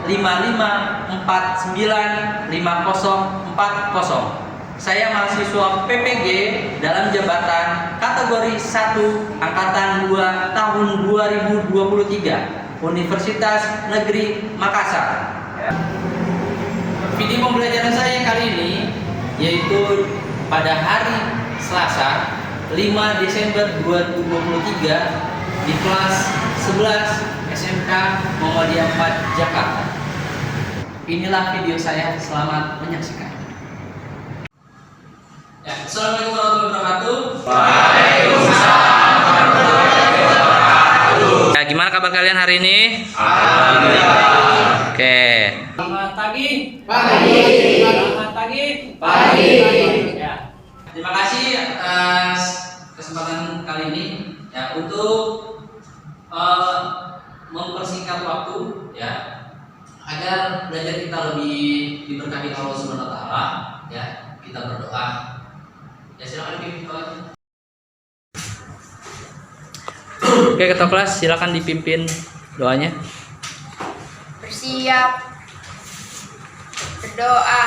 55495040. Saya mahasiswa PPG dalam jabatan kategori 1 angkatan 2 tahun 2023 Universitas Negeri Makassar. Video pembelajaran saya kali ini yaitu pada hari Selasa 5 Desember 2023 di kelas 11 SMK Muhammadiyah 4 Jakarta. Inilah video saya, selamat menyaksikan. Ya, Assalamualaikum warahmatullahi wabarakatuh. Waalaikumsalam warahmatullahi wabarakatuh. Ya, gimana kabar kalian hari ini? Alhamdulillah. Oke. Selamat pagi. Pagi. Selamat pagi. Pagi. Ya. Terima kasih atas kesempatan kali ini ya untuk mempersingkat waktu ya agar belajar kita lebih diberkahi Allah Subhanahu wa taala ya. Kita berdoa. Ya, silakan dipimpin kelas. Oke, ketua kelas silakan dipimpin doanya. Bersiap, berdoa,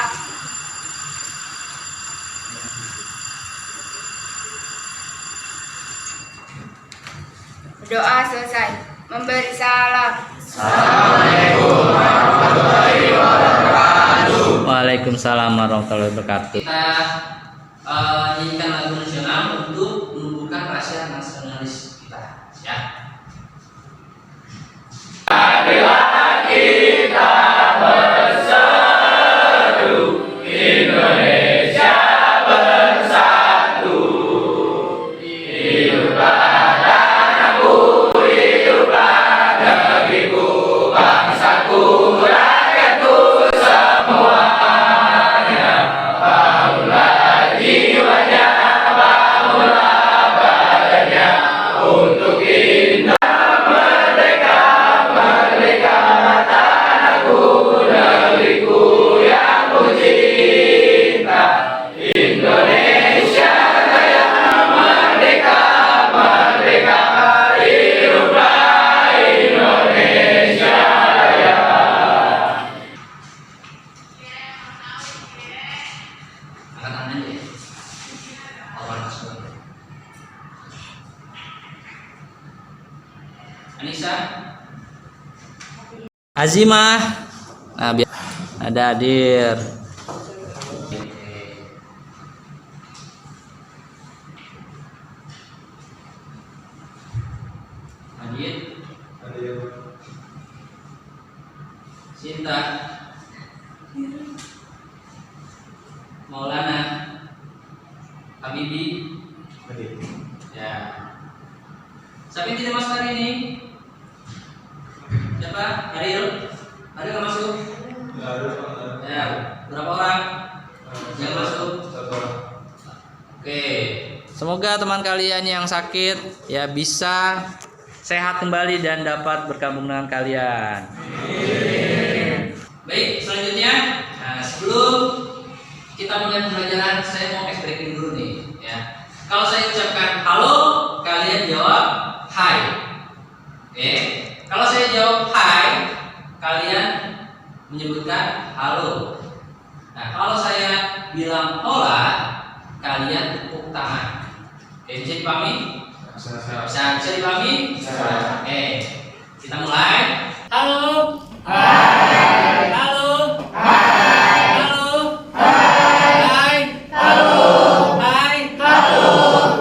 berdoa selesai, memberi salam. Assalamualaikum warahmatullahi wabarakatuh. Waalaikumsalam warahmatullahi wabarakatuh. Kita nyanyikan lagu nasional untuk menumbuhkan rasa nasionalis kita ya. Marilah kita berseru, Indonesia bersatu. Hiduplah tanahku, hiduplah negeriku, bangsaku, rakyatku semuanya. Bangunlah jiwanya, bangunlah badannya untuk Indonesia. Indonesia Raya merdeka, merdeka, hiduplah Indonesia Raya. Angkat tangan aja ya. Awal masuk. Anissa, Azimah, nah, ada Adir. Adit, Sinta, Maulana, Habibi, ya. Siapa yang tidak masuk hari ini? Siapa? Ariel? Ariel nggak masuk? Ya, berapa orang yang masuk? Oke. Semoga teman kalian yang sakit ya bisa sehat kembali dan dapat bergabung dengan kalian. Baik, selanjutnya, nah, sebelum kita mulai pembelajaran, saya mau ice breaking dulu nih, ya. Kalau saya ucapkan halo, kalian jawab hai. Oke. Kalau saya jawab hai, kalian menyebutkan halo. Nah, kalau saya bilang hola, kalian tepuk tangan. Oke, bisa dipahami? Bisa dipahami? Oke, kita mulai. Halo. Hai. Halo. Hai. Halo. Hai. Hai. Halo. Hai. Halo.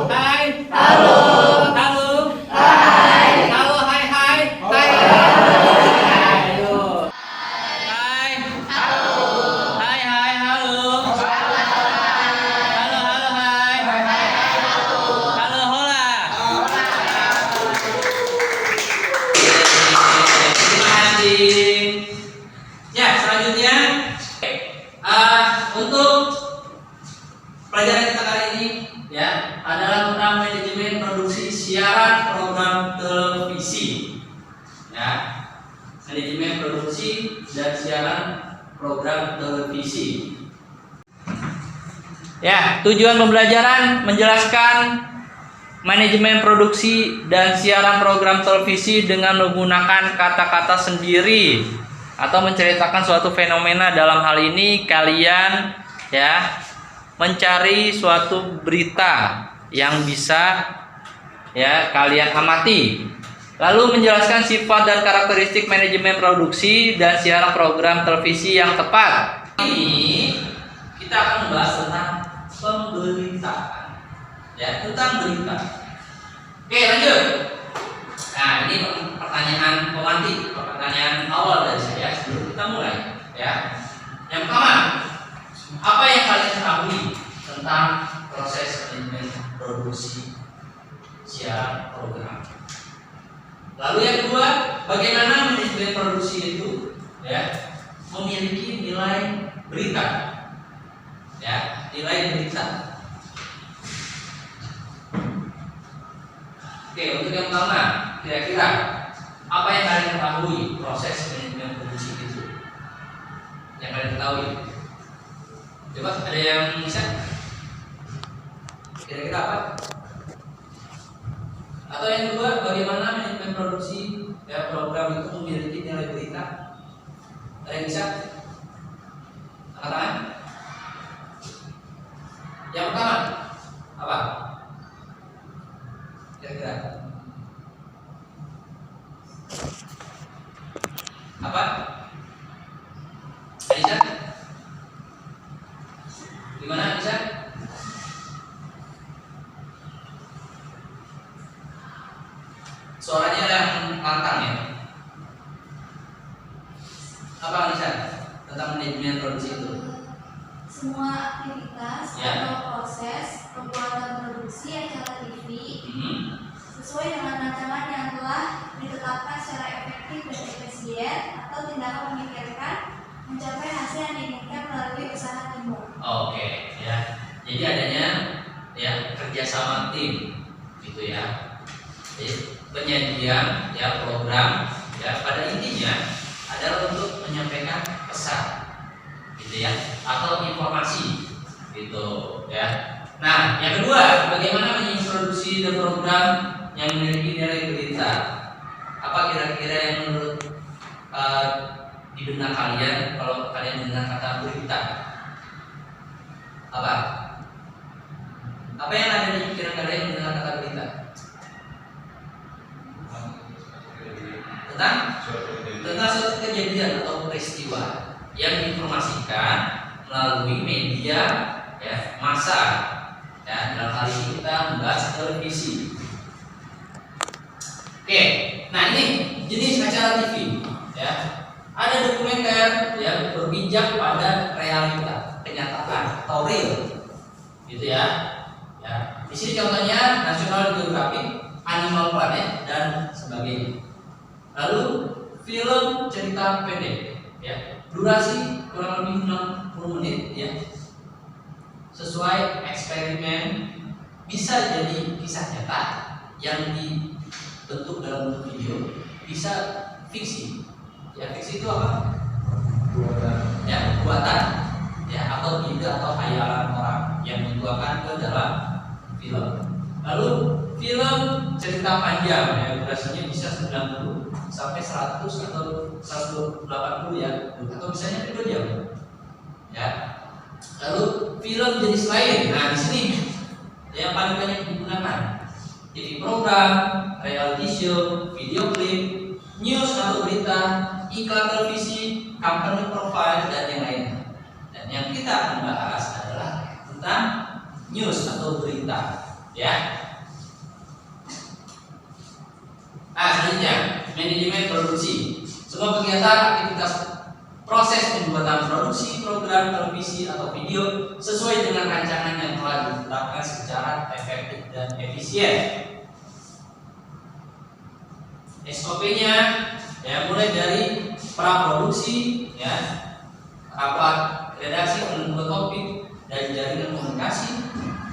Hai. Halo. Halo. Hai. Halo. Hai. Hai. Hai. Ayo. Hai. Halo. Hai. Hai. Halo. Halo. Halo. Hai. Halo. Hola. Terima kasih. Ya, selanjutnya untuk pelajaran kita kali ini ya adalah tentang manajemen produksi siaran program televisi. Ya, manajemen produksi dan siaran program televisi. Ya, tujuan pembelajaran menjelaskan manajemen produksi dan siaran program televisi dengan menggunakan kata-kata sendiri atau menceritakan suatu fenomena. Dalam hal ini kalian ya mencari suatu berita yang bisa ya kalian amati, lalu menjelaskan sifat dan karakteristik manajemen produksi dan siaran program televisi yang tepat. Ini kita akan membahas tentang pemberitaan ya, tentang berita. Oke, lanjut. Nah, ini pertanyaan pemantik, pertanyaan awal dari saya sebelum kita mulai ya. Yang pertama, apa yang kalian ketahui tentang proses manajemen produksi siaran program? Lalu yang kedua, bagaimana manajemen produksi itu ya memiliki nilai berita ya, nilai berita. Oke, untuk yang pertama, kira-kira apa yang kalian ketahui proses manajemen produksi itu? Yang kalian ketahui? Coba ada yang bisa? Kira-kira apa? Atau yang kedua, bagaimana manajemen produksi ya, program itu memiliki nilai berita? Ada yang bisa? Angkat tangan. Yang pertama, apa? Kira-kira apa? Bisa? Gimana bisa? Suaranya yang lantang ya. Apa Anissa tentang manajemen produksi itu? Semua aktivitas Ya. atau proses pembuatan produksi acara TV sesuai dengan rancangan yang telah ditetapkan secara efektif dan efisien atau tindakan memikirkan mencapai hasil yang diinginkan melalui usaha teamwork. Oke ya. Jadi adanya ya kerjasama tim gitu ya. Jadi penyajian ya program ya pada intinya adalah untuk menyampaikan pesan gitu ya atau informasi gitu ya. Nah, yang kedua, bagaimana mengintroduksi dan program yang memiliki nilai berita? Apa kira-kira yang menurut di benak kalian kalau kalian mendengar kata berita? Apa? Apa yang ada di pikiran kalian mendengar kata berita? Tentang suatu kejadian atau peristiwa yang diinformasikan melalui media ya, massa ya, dalam hal ini kita membahas televisi. Oke, nah ini jenis acara TV ya. Ada dokumenter ya berpijak pada realita, kenyataan atau real gitu ya. Ya, di sini contohnya National Geographic, Animal Planet dan sebagainya. Lalu film cerita pendek ya, durasi kurang lebih 60 menit ya. Sesuai eksperimen, bisa jadi kisah nyata yang dibentuk dalam bentuk video, bisa fiksi. Ya, fiksi itu apa? Buatan ya, atau ide atau khayalan orang yang dituangkan ke dalam film. Lalu film cerita panjang ya, durasinya bisa 90 sampai 100 atau 180 ya, atau misalnya 2 jam ya. Lalu film jenis lain, nah di sini yang paling banyak digunakan TV program, reality show, video klip, news atau berita, iklan televisi, company profile dan yang lainnya. Dan yang kita akan bahas adalah tentang news atau berita ya. Nah, selanjutnya manajemen produksi. Semua kegiatan aktivitas proses pembuatan produksi program televisi atau video sesuai dengan rancangan yang telah ditetapkan secara efektif dan efisien. SOP-nya ya mulai dari praproduksi ya, rapat redaksi penentuan topik dan jaringan komunikasi.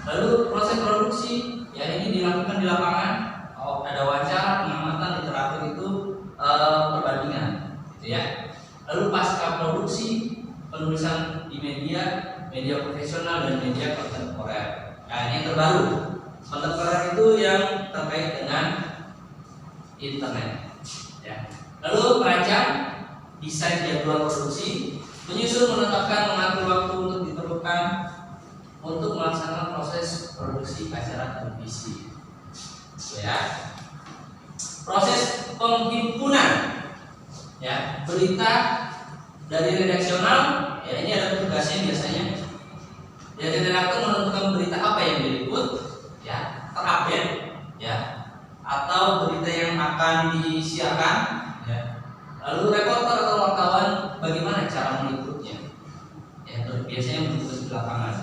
Lalu proses produksi ya ini dilakukan di lapangan. Ada wawancara, pengamatan, literatur itu perbandingan gitu ya. Lalu pasca produksi penulisan di media profesional dan media kontemporer. Nah, ini yang terbaru. Kontemporer itu yang terkait dengan internet ya. Lalu perancang desain jadwal produksi, menyusun, menetapkan, mengatur waktu untuk diperlukan untuk melaksanakan proses produksi acara televisi. Ya. Proses penghimpunan ya berita dari redaksional, ya ini ada tugasnya biasanya. Dari redaktur menentukan berita apa yang diliput, ya terupdate, ya atau berita yang akan disiarkan, ya. Lalu reporter atau wartawan bagaimana cara meliputnya, ya biasanya meliput di lapangan.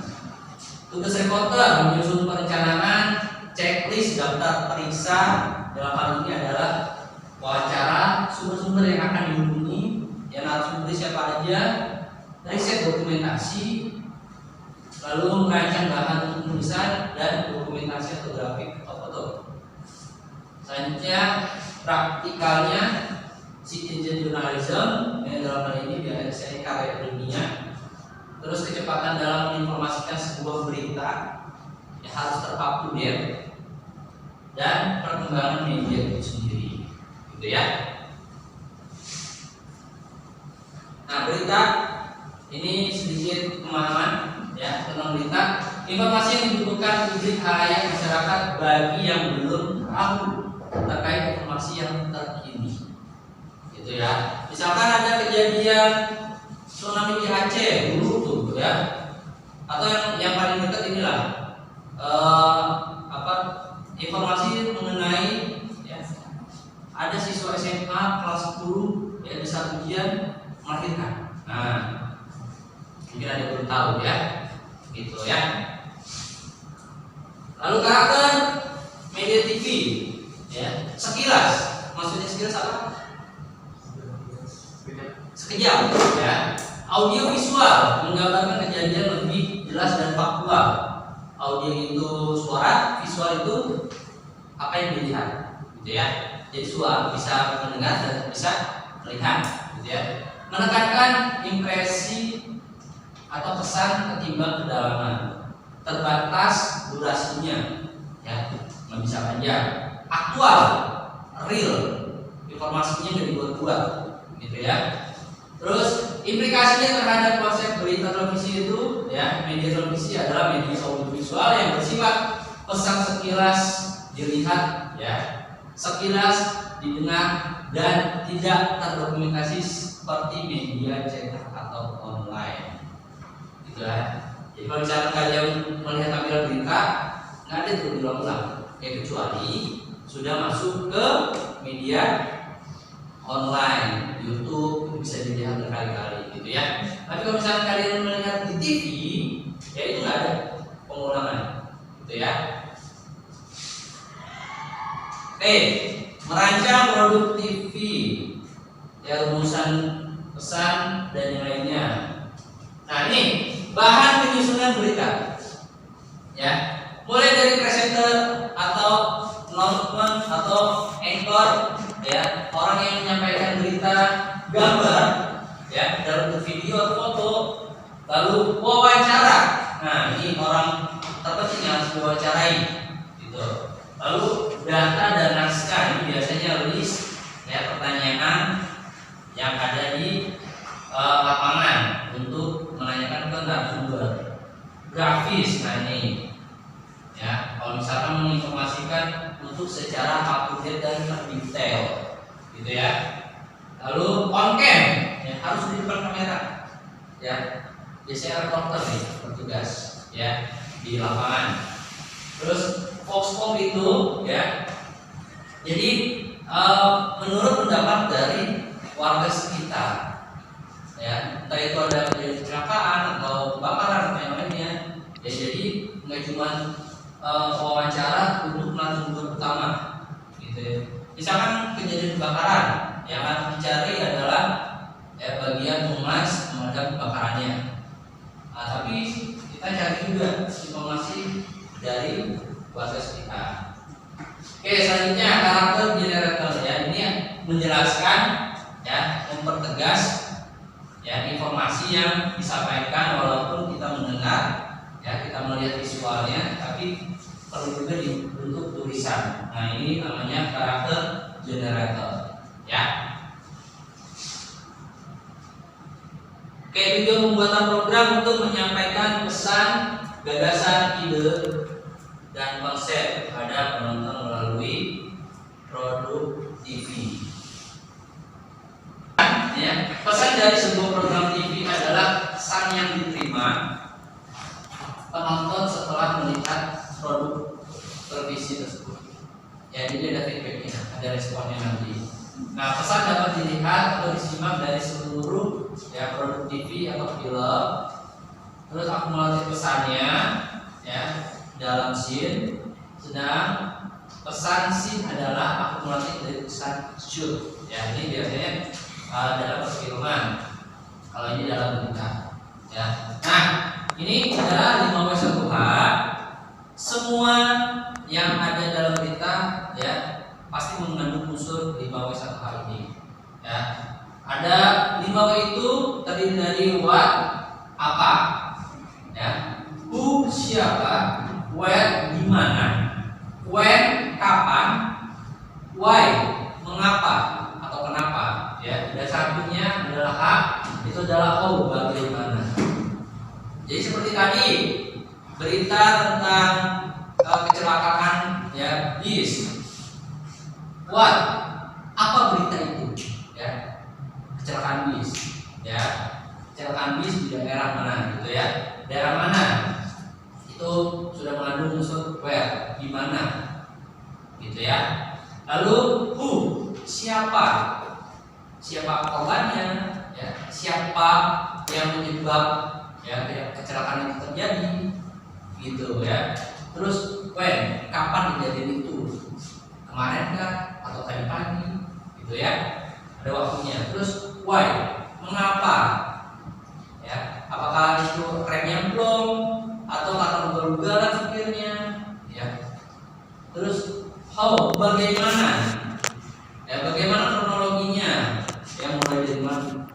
Tugas reporter menyusun perencanaan, checklist, daftar periksa. Dalam hal ini adalah wawancara, sumber-sumber yang akan dihubungi, ya narasumber siapa aja, riset dokumentasi, lalu merancang bahan untuk penulisan dan dokumentasi atau grafik atau foto. Selanjutnya praktikalnya citizen journalism, yang dalam hal ini biasanya karya ilmiah. Terus kecepatan dalam menginformasikan sebuah berita, ya harus ter-up-to-date, dan perkembangan media itu sendiri, gitu ya. Nah, berita ini sedikit pemahaman ya tentang berita. Informasi yang dibutuhkan publik halayak masyarakat bagi yang belum tahu terkait informasi yang terkini, gitu ya. Misalkan ada kejadian tsunami di Aceh dulu tuh, ya. Atau yang paling dekat inilah informasi mengenai ya, ada siswa SMA kelas 10 yang bisa ujian melahirkan. Nah, mungkin ada yang belum tahu ya, gitu ya. Lalu karakter media TV, ya sekilas, maksudnya sekilas apa? Sekejap, ya. Audio visual menggambarkan kejadian lebih jelas dan faktual. Audio itu suara, visual itu apa yang dilihat, gitu ya. Jadi suara bisa mendengar dan bisa melihat, gitu ya. Menekankan impresi atau pesan ketimbang kedalaman. Terbatas durasinya, ya, nggak bisa panjang. Aktual, real, informasinya nggak dibuat-buat, gitu ya. Terus implikasinya terhadap konsep berita televisi itu, ya media televisi adalah media audiovisual yang bersifat pesan sekilas dilihat, ya sekilas didengar dan tidak terdokumentasi seperti media cetak atau online, gitu ya. Jadi kalau misalnya kalian melihat tampilan berita, nggak ada tuh diulang-ulang, ya kecuali sudah masuk ke media online, YouTube itu bisa dilihat berkali-kali, gitu ya. Tapi kalau misalnya kalian melihat di TV, ya itu nggak ada pengulangan, gitu ya. Oke, merancang produk TV, ya rumusan pesan dan yang lainnya. Nah ini bahan penyusunan berita, ya mulai dari presenter atau nonton atau anchor, ya orang yang menyampaikan berita, gambar, ya dalam bentuk video atau foto, lalu wawancara. Nah ini orang terpenting yang harus diwawancarai, gitu. Lalu data dan naskah, ini biasanya list, ya pertanyaan yang ada di lapangan untuk menanyakan ke narasumber. Grafis, nah ini, ya kalau misalkan menginformasikan untuk secara up-to-date dan terdetail, gitu ya. Lalu on cam, ya harus di depan kamera, ya biasanya reporter nih bertugas, ya di lapangan. Terus Foxcom itu, ya jadi menurut pendapat dari warga sekitar, ya entah itu ada kecelakaan atau kebakaran atau yang lainnya, ya jadi nggak cuma wawancara untuk narasumber utama, gitu ya. Misalkan kejadian kebakaran, yang harus dicari adalah ya bagian humas pemadam kebakarannya. Nah, tapi kita cari juga informasi dari warga sekitar. Oke, selanjutnya karakter generator, ya ini menjelaskan, ya mempertegas, ya informasi yang disampaikan walaupun kita mendengar, ya kita melihat visualnya, tapi perlu juga dibentuk tulisan. Nah ini namanya karakter generator, ya. Kayak tujuan pembuatan program untuk menyampaikan pesan, gagasan, ide, dan konsep pada penonton melalui produk TV. Ya, pesan dari sebuah program TV adalah pesan yang diterima penonton setelah melihat produk televisi tersebut. Ya, jadi ada feedbacknya, ada responnya nanti. Nah, pesan dapat dilihat atau disimak dari seluruh ya produk TV atau film. Terus akumulatif pesannya ya dalam scene, sedang pesan scene adalah akumulatif dari pesan shoot. Ya, ini biasanya dalam perfilman. Kalau ini dalam berita. Ya. Nah, ini adalah 5W1H. Semua yang ada dalam berita ya pasti mengandung unsur 5W1H ini. Ya. Ada 5W itu terdiri dari what, apa, ya, who, siapa, where, di mana, when, kapan, why, mengapa atau kenapa. Ya. Dan satunya adalah H, itu adalah how, bagaimana. Jadi seperti tadi berita tentang kecelakaan ya bis. What? Apa berita itu? Ya, kecelakaan bis. Ya, kecelakaan bis di daerah mana gitu ya? Daerah mana? Itu sudah mengandung unsur where, di mana, gitu ya. Lalu who? Siapa? Siapa korbannya? Ya, siapa yang menyebab ya kecelakaan itu terjadi? Gitu ya. Terus when? Kapan kejadian itu? Kemarin kah? Atau tadi pagi, gitu ya, ada waktunya. Terus why, mengapa, ya, apakah itu remnya belum atau karena ugal-ugalan supirnya, ya. Terus how, bagaimana, ya, bagaimana kronologinya, ya, mulai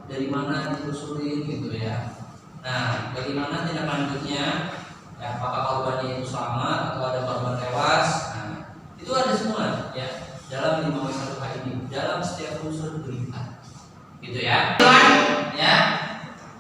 dari mana ditelusuri, gitu ya. Nah, bagaimana tindak lanjutnya, ya, apakah korbannya itu selamat atau ada korban tewas. Nah, itu ada semua ya dalam 5W1H ini, dalam setiap unsur berita, gitu ya. Ya,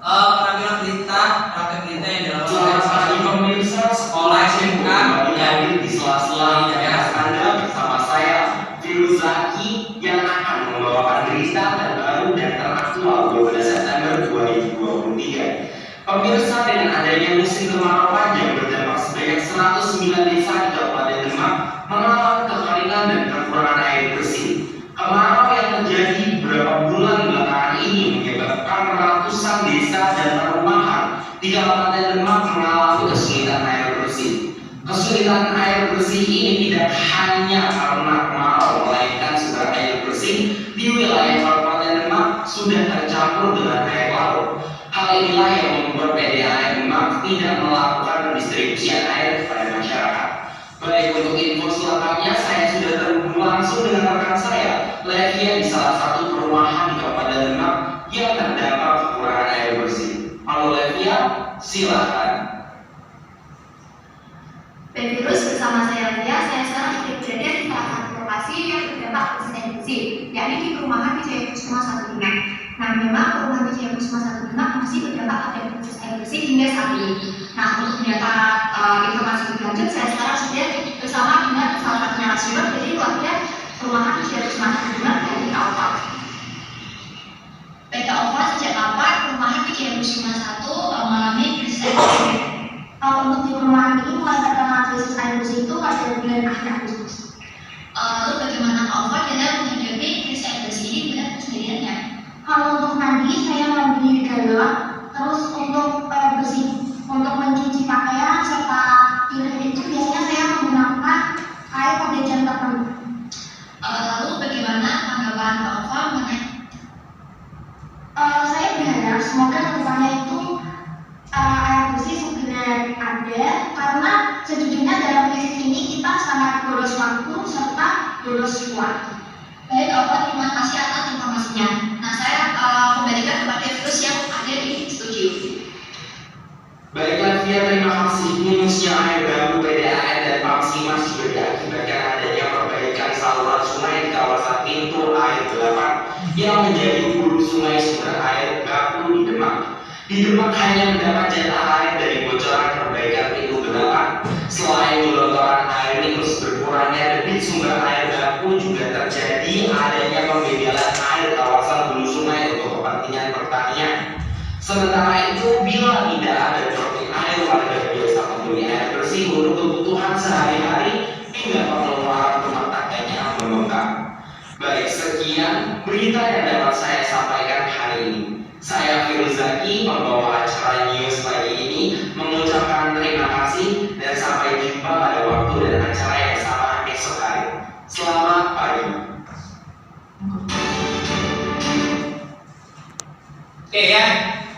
penampilan berita, praktek berita yang dalam pemirsa sekolah SMK yang di sela-sela podcast Anda bersama saya Firuz Zaki yang akan membawakan berita terbaru dan teraktual 12 September 2023. Pemirsa, dengan adanya musim kemarau panjang berdampak sebanyak 109 desa di Kabupaten Demak mengalami kekeringan dan kekurangan air bersih. Kemarau yang terjadi beberapa bulan belakangan ini menyebabkan ratusan desa dan perumahan di Kabupaten Demak mengalami kesulitan air bersih. Kesulitan air bersih ini tidak hanya karena kemarau, melainkan sumber air bersih di wilayah Kabupaten Demak sudah tercampur dengan air laut. Hal inilah yang membuat PDAM Demak tidak melakukan pendistribusian air kepada masyarakat. Baik, untuk info selengkapnya saya sudah terhubung langsung dengan rekan saya, Levia, di salah satu perumahan di Kabupaten Demak yang terdampak kekurangan air bersih. Halo Levia, silakan. Baik, Virus, bersama saya Levia, saya sekarang berada di salah satu lokasi yang terdampak krisis air bersih, yakni di perumahan Wijaya Kusuma 1 Demak. Nah, memang perumahan Wijaya Kusuma 1 Demak masih terdampak pada krisis air bersih hingga saat ini. Nah, untuk mendapat informasi lebih lanjut, saya sekarang sudah bersama dengan salah satu narasumber dari warga perumahan Wijaya Kusuma 1 Demak, dari Alfa. Baik, Alfa, sejak kapan perumahan Wijaya Kusuma 1 mengalami krisis air bersih? Untuk di perumahan ini mulai terkena krisis air bersih itu pada bulan akhir Agustus. Lalu bagaimana Alfa dalam menghadapi krisis air bersih ini dengan kesendiriannya? Kalau untuk mandi, saya mandi di galon. Terus untuk bersih, untuk mencuci pakaian serta piring itu biasanya saya menggunakan air pendejan tertentu. Lalu bagaimana tanggapan Alfa mengenai? Saya berharap semoga kedepannya itu air bersih segera ada, karena sejujurnya dalam krisis ini kita sangat boros waktu serta boros uang. Baik, Alfa, terima kasih atas informasinya. Nah, saya kembalikan kepada Virus yang ada di studio. Baiklah Levia, terima kasih. Minusnya air baku PDAM dan Pamsimas juga diakibatkan adanya perbaikan saluran sungai di kawasan pintu air 8 yang menjadi hulu sungai sumber air baku di Demak. Di Demak hanya mendapat jatah air dari bocoran perbaikan pintu belakang. Selain gelontoran air ini terus berkurangnya debit sumber air baku, juga terjadi adanya pembebelan air kawasan hulu sungai untuk kepentingan pertanian. Sementara itu, bila tidak ada profit air, warga biasa membeli air bersih untuk kebutuhan sehari-hari hingga pengeluaran rumah tangganya membengkak. Baik, sekian berita yang dapat saya sampaikan hari ini. Saya Firuz Zaki, pembawa acara News pagi ini, mengucapkan terima kasih dan sampai jumpa pada waktu dan acara yang sama esok hari. Selamat pagi. Oke ya,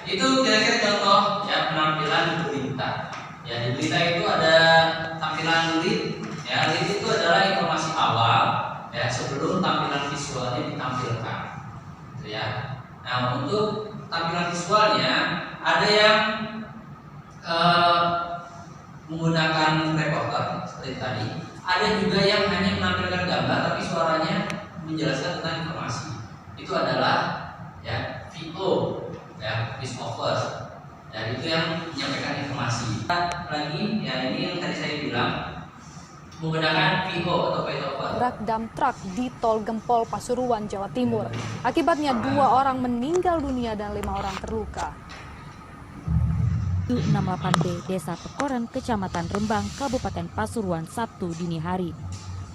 itu kira-kira contoh ya penampilan berita. Ya, di berita itu ada tampilan lead. Ya, lead itu adalah informasi awal ya sebelum tampilan visualnya ditampilkan. Gitu ya. Nah, untuk tampilan visualnya ada yang menggunakan reporter seperti tadi, ada juga yang hanya menampilkan gambar tapi suaranya menjelaskan tentang informasi. Itu adalah ya VO, ya voice over. Ya, itu yang menyampaikan informasi. Lagi ya, ini yang tadi saya bilang menggunakan VO atau voice over. Rak dump truck di Tol Gempol Pasuruan, Jawa Timur. Akibatnya 2 orang meninggal dunia dan 5 orang terluka. 68B Desa Pekoren, Kecamatan Rembang, Kabupaten Pasuruan, Sabtu dini hari.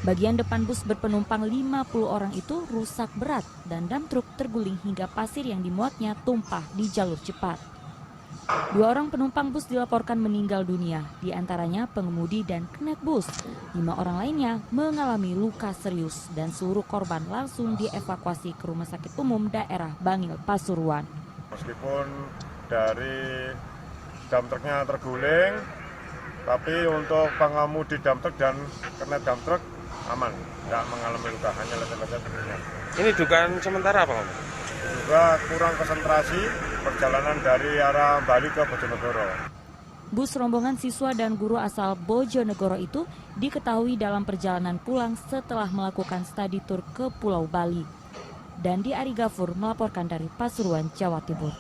Bagian depan bus berpenumpang 50 orang itu rusak berat dan dam truk terguling hingga pasir yang dimuatnya tumpah di jalur cepat. 2 orang penumpang bus dilaporkan meninggal dunia, diantaranya pengemudi dan kernet bus. 5 orang lainnya mengalami luka serius dan seluruh korban langsung dievakuasi ke Rumah Sakit Umum Daerah Bangil, Pasuruan. Meskipun dari dam truknya terguling, tapi untuk pengemudi dam truk dan kernet dam truk aman, tidak mengalami luka, hanya lecet-lecet ringan. Ini dugaan sementara apa, Om? Juga kurang konsentrasi perjalanan dari arah Bali ke Bojonegoro. Bus rombongan siswa dan guru asal Bojonegoro itu diketahui dalam perjalanan pulang setelah melakukan study tour ke Pulau Bali. Dandi Ari Gafur melaporkan dari Pasuruan, Jawa Timur.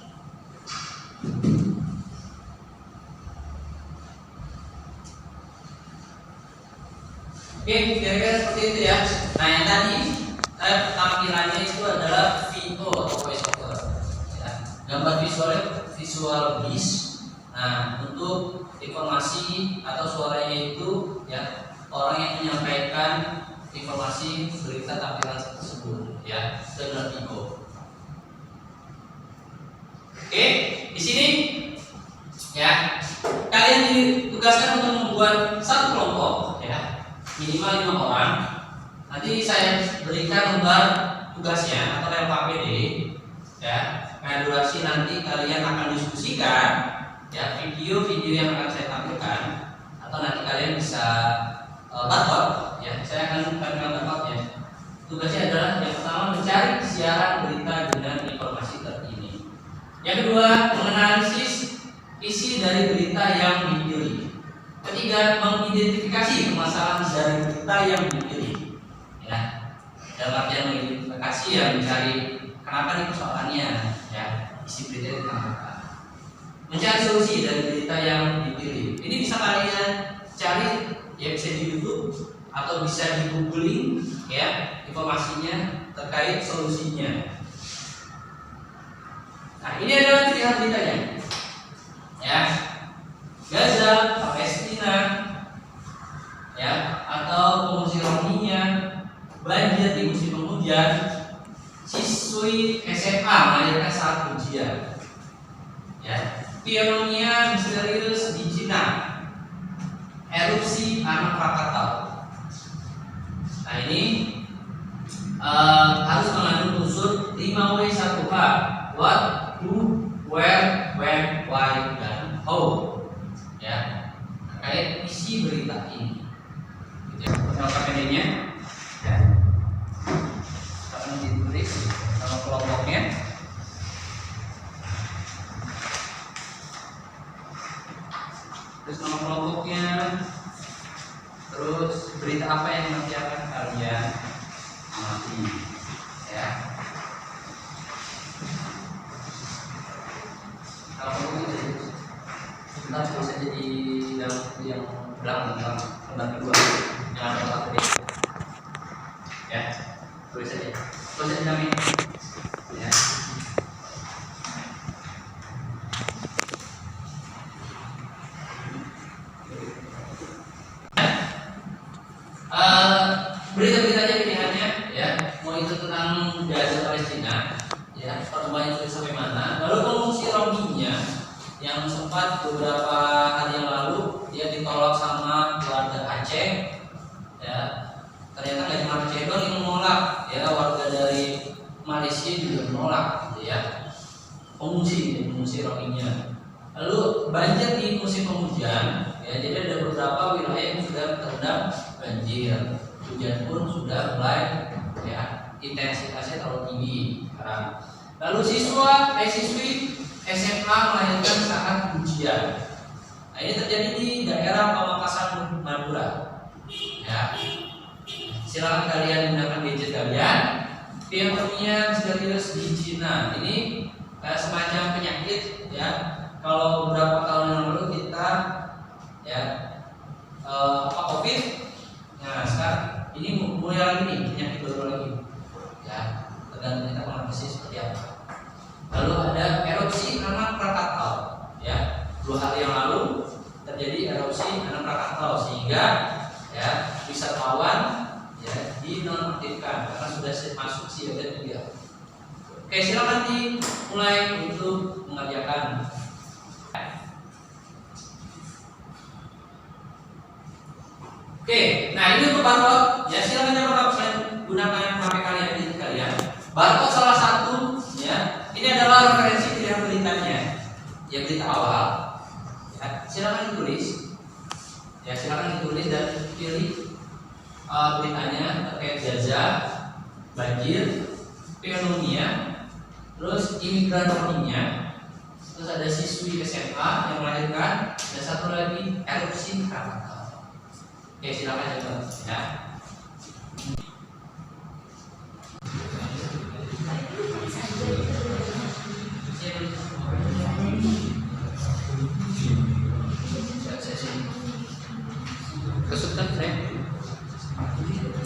Oke, kira-kira seperti itu ya. Nah, yang tadi tampilannya itu adalah VO atau voice over. Ya. Gambar visual bis. Nah, untuk informasi atau suaranya itu ya orang yang menyampaikan informasi berita tampilan tersebut ya, itu adalah VO. Oke, di sini ya kalian ditugaskan untuk membuat satu kelompok ya, minimal 5 orang. Nanti saya berikan lembar tugasnya atau LKPD ya. Nah, durasi nanti kalian akan diskusikan ya video-video yang akan saya tampilkan, atau nanti kalian bisa barcode ya. Saya akan tampilkan barcode-nya. Tugasnya adalah yang pertama mencari siaran berita dengan informasi terkini. Yang kedua, menganalisis isi dari berita yang dipilih. Ketiga, mengidentifikasi permasalahan dari berita yang dipilih. Ya, dalam artian mengidentifikasi ya, mencari kenapa nih persoalannya, ya, isi berita itu kenapa. Mencari solusi dari berita yang dipilih. Ini bisa kalian cari ya, bisa di YouTube atau bisa di googling ya informasinya terkait solusinya. Nah, ini adalah pilihan beritanya. Ya, Gaza, Palestina, ya, atau pengungsi Rohingya, banjir di musim penghujan, siswi SMA melahirkan saat ujian, ya, pneumonia misterius di Cina, erupsi anak Krakatau. Nah, ini harus mengandung unsur 5W1H, what, who, where, when, why, dan how. Ya, terkait isi berita ini. Gitu ya. LKPD-nya ya. Akan ditulis nama kelompoknya. Terus nama kelompoknya. Terus berita apa yang nanti akan kalian amati. Ya. Kalau Sebentar tulis aja di dalam yang belakang lembar kedua yang ada lembar tadi. Ya, tulis aja kami. Ya. Berita-beritanya pilihannya ya, mau itu tentang Gaza Palestina ya, perkembangan itu sampai mana, lalu pengungsi Rohingya yang sempat beberapa hari yang lalu dia ditolak sama warga Aceh ya, ternyata nggak cuma Aceh doang yang menolak ya, warga dari Malaysia juga menolak gitu ya, pengungsi Rohingya. Lalu banjir di musim penghujan ya, jadi ada beberapa wilayah yang sudah terendam banjir, hujan pun sudah mulai ya, intensitasnya terlalu tinggi sekarang. Lalu siswi SMA melahirkan saat ujian. Nah, ini terjadi di daerah Pamekasan Madura. Ya, silakan kalian gunakan gadget kalian. Pneumonia misterius di Cina. Ini semacam penyakit ya. Kalau beberapa tahun yang lalu kita ya COVID. Nah, sekarang ini mulai lagi nih, penyakit baru lagi. Ya, tergantung kita mengatasi seperti apa. Lalu ada erupsi anak Krakatau ya, 2 hari yang lalu terjadi erupsi anak Krakatau sehingga ya wisatawan ya dinonaktifkan karena sudah masuk siaga 3. Oke, silakan dimulai untuk mengerjakan. Oke, nah ini untuk barcode ya, silakan coba kalian gunakan HP kalian di kalian. Barcode salah satu ya, ini adalah referensi pilihan beritanya ya, berita awal ya, silakan ditulis ya, silakan ditulis dan pilih beritanya terkait Gaza, banjir, pneumonia, terus imigran Rohingya, terus ada siswi SMA yang melahirkan, dan satu lagi erupsi Krakatau. Oke, silakan coba ya. Kesulitan saya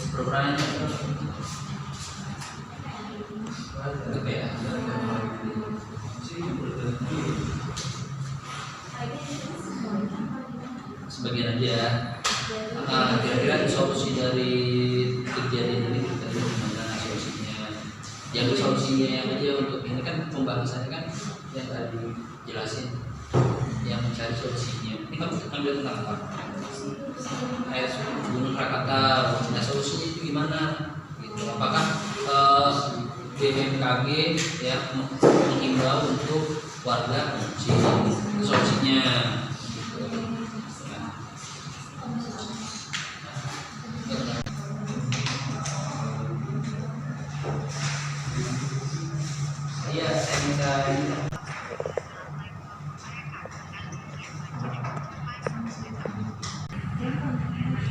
programnya itu ya. Sebagian aja. Kira-kira solusi dari kejadian ini kita gimana solusinya? Yang solusinya yang aja untuk ini kan pembahasannya kan yang tadi jelasin, yang mencari solusinya. Ini kamu ambil tentang apa? Air Gunung Krakatau, nah solusinya itu gimana? Gitu. Apakah BMKG ya menghimbau untuk warga mengungsi? Solusinya gitu. Iya, saya minta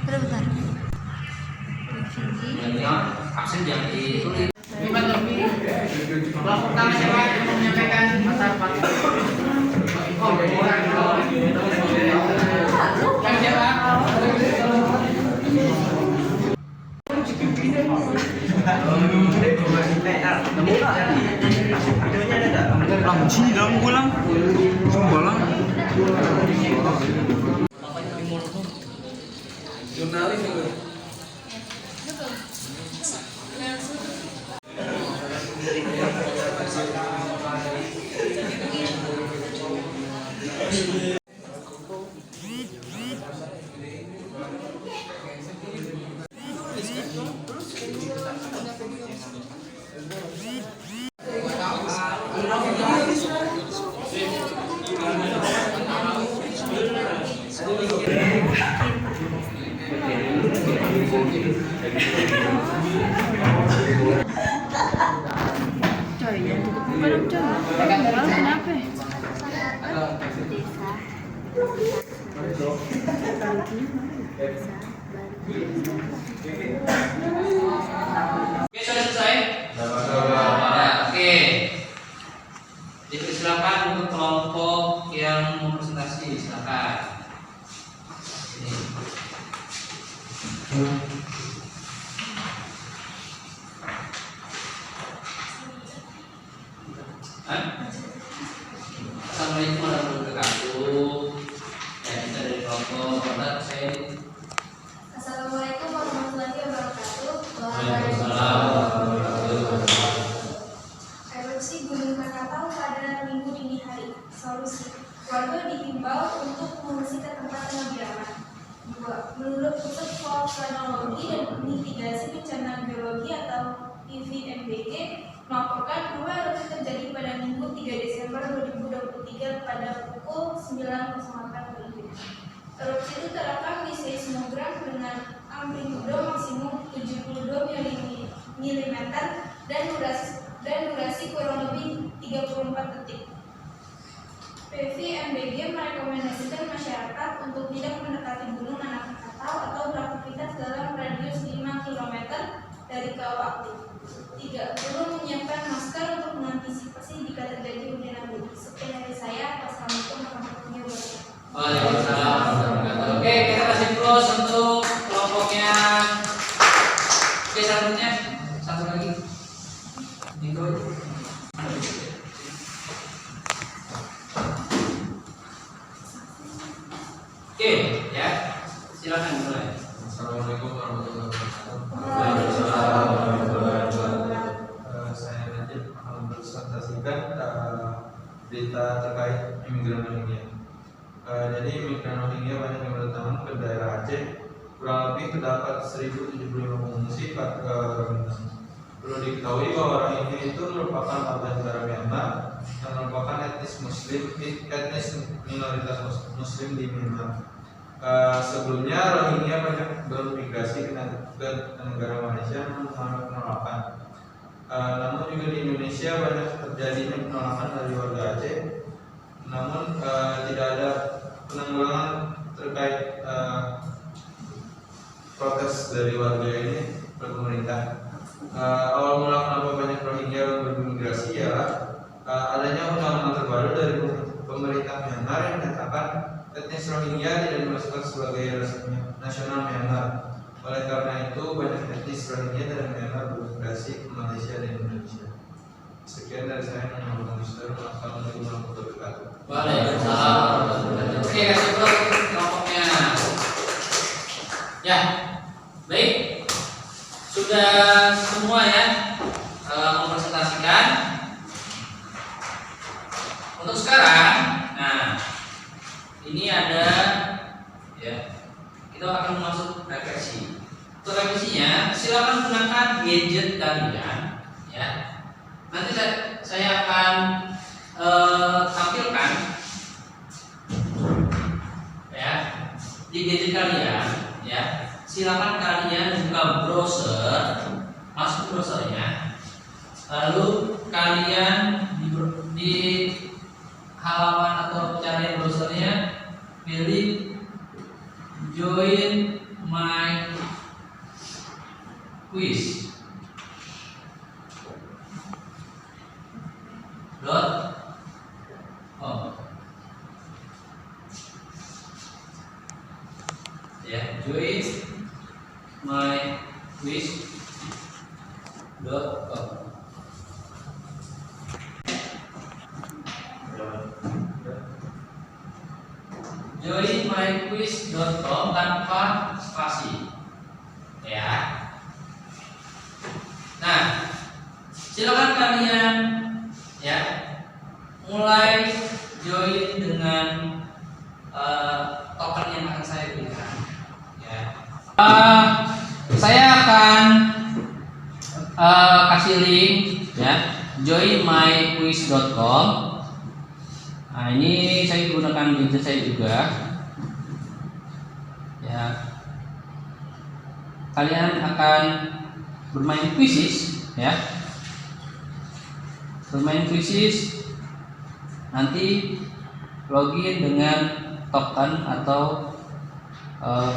Bentar. absen jangan ditulis. Pertama siapa yang mau menyampaikan atar pakai? Yang siapa? Oke, sudah selesai? Ya, oke. Dipersilakan untuk kelompok yang nomor presentasi, silakan. Ini. Assalamualaikum warahmatullahi wabarakatuh. Ya, kita dari kelompok kontak saya. Assalamualaikum warahmatullahi wabarakatuh. Waalaikumsalam warahmatullahi wabarakatuh. Erupsi Gunung Krakatau pada Minggu dini hari. Solusi: warga dihimbau untuk membersihkan tempat yang lebih aman. 2. Menurut Pusat Vulkanologi dan Mitigasi Bencana Geologi atau PVMBG melaporkan bahwa erupsi terjadi pada Minggu 3 Desember 2023 pada pukul 9.08 WIB. Erupsi itu terekam di seismogram dengan amplitudo maksimum 72 mm dan durasi kurang lebih 34 detik. PVMBG merekomendasikan masyarakat untuk tidak mendekati Gunung Anak Krakatau atau beraktivitas dalam radius 5 km dari kawah aktif. 3. Perlu menyiapkan masker untuk mengantisipasi jika terjadi hujan abu. Sekian dari saya. Wassalamualaikum warahmatullahi wabarakatuh. Waalaikumsalam warahmatullahi wabarakatuh. Oke, kita kasih plus untuk kelompoknya. Oke, selanjutnya satu lagi. Minggu. Oke, ya. Silakan mulai. Assalamualaikum warahmatullahi wabarakatuh. Waalaikumsalam warahmatullahi wabarakatuh. Saya Najib akan presentasikan berita terkait imigran Rohingya. Jadi imigran Rohingya banyak yang berdatangan ke daerah Aceh. Kurang lebih terdapat 1.075 pengungsi ke Rohingya. Perlu diketahui bahwa Rohingya itu merupakan warga negara Myanmar yang merupakan etnis minoritas Muslim di Myanmar. Sebelumnya Rohingya banyak bermigrasi ke negara Malaysia mengalami penolakan. Namun juga di Indonesia banyak terjadinya penolakan dari warga Aceh. Namun tidak ada penanggulangan terkait protes dari warga ini ke pemerintah. Awal mula kenapa banyak Rohingya yang bermigrasi ialah adanya undang-undang terbaru dari pemerintah Myanmar yang menyatakan etnis Rohingya tidak dimasukkan sebagai ras nasional Myanmar. Oleh karena itu banyak etnis Rohingya dari Myanmar bermigrasi ke Malaysia dan Indonesia. Sekian dari saya. Assalamualaikum warahmatullahi wabarakatuh. Waalaikumsalam warahmatullahi wabarakatuh. Oke, kasih plus kelompoknya. Ya, baik. Sudah semua ya mempresentasikan. Untuk sekarang, nah ini ada ya, kita akan masuk refleksi. Untuk revisinya, silakan gunakan gadget kalian ya. Nanti saya akan tampilkan ya di gadget kalian ya. Silakan kalian buka browser, masuk browsernya, lalu kalian di halaman atau cari browsernya pilih join my quiz .com ya, join my quiz.com. Join myquiz.com tanpa spasi ya. Nah, silakan kalian ya mulai join dengan token yang akan saya berikan ya. Saya akan kasih link ya, joinmyquiz.com. Nah, ini saya gunakan gadget saya juga ya. Kalian akan bermain quizzes ya, bermain quizzes, nanti login dengan token atau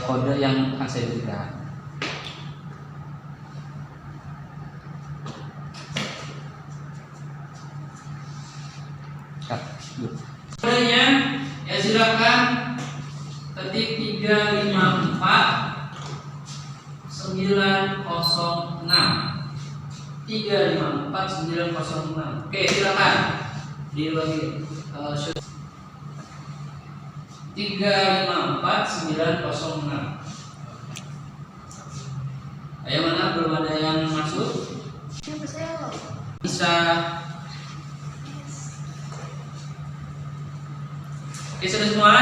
kode yang akan saya berikan. Kodenya ya, silakan silakan ketik 354 906. 354 906. Oke, silakan dibagi 354 906. Ayo, mana belum ada yang masuk? Bisa. Oke, sudah semua?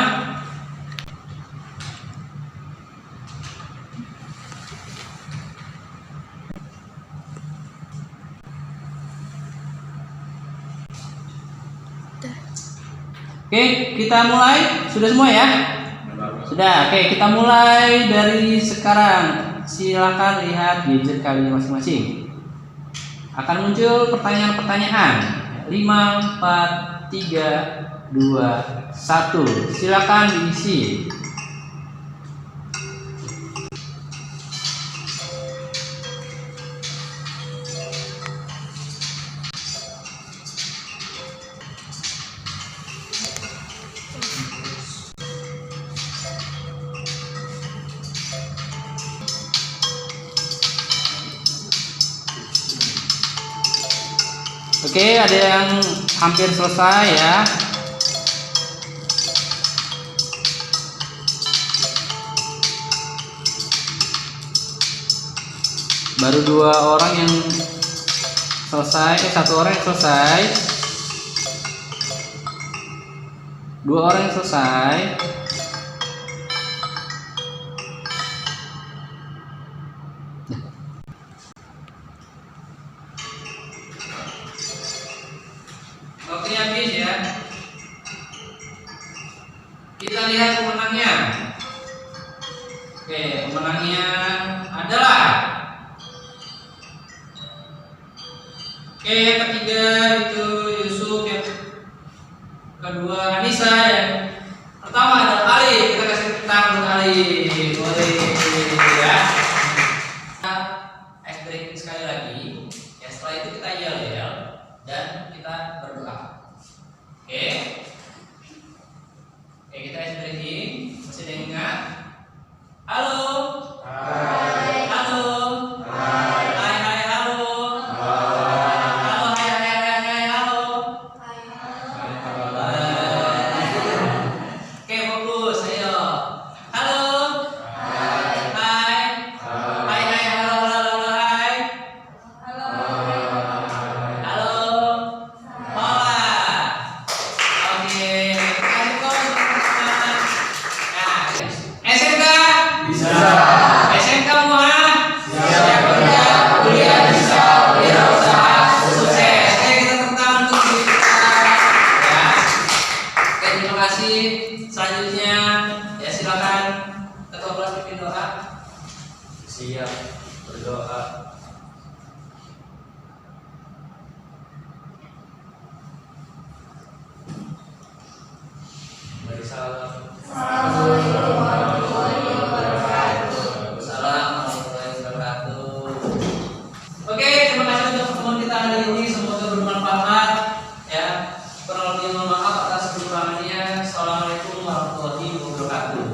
Oke, kita mulai. Sudah semua ya? Sudah. Oke, kita mulai dari sekarang. Silakan lihat gadget kalian masing-masing. Akan muncul pertanyaan-pertanyaan. 5, 4, 3, 2, 1. Silakan diisi. Oke, ada yang hampir selesai ya. Baru 2 orang yang selesai, 1 orang yang selesai. 2 orang yang selesai. Waktunya habis ya. Kita lihat pemenangnya. Oke, pemenangnya adalah yang ketiga itu Yusuf, yang kedua Anissa, yang pertama adalah Ali. Kita kasih tepuk tangan untuk Ali. Boleh ya. Ice breaking sekali lagi. Ya, setelah itu kita yel-yel dan kita berdoa. Oke, kita ice breaking. Masih ada yang ingat? Halo. Hai. Halo. Hai. Hai, hai, halo. Halo, hai, hai, hai, hai, halo. Oke, fokus, ayo. Halo. Hai. Hai. Hai, hai, halo, halo, halo, hai. Halo. Hola. Oke, kasih kok. Nah, SMK bisa. SMK semua siap kerja, kuliah bisa, wirausaha sukses. Oke, kita tepuk tangan untuk diri kita ya. Oke, terima kasih. Selanjutnya ya silakan ketua kelas pimpin doa. Siap berdoa. Mari salam. Assalamualaikum warahmatullahi wabarakatuh. Oke, terima kasih untuk pertemuan kita hari ini. Semoga bermanfaat ya. Kurang lebih mohon maaf atas kekurangannya. Assalamualaikum warahmatullahi wabarakatuh.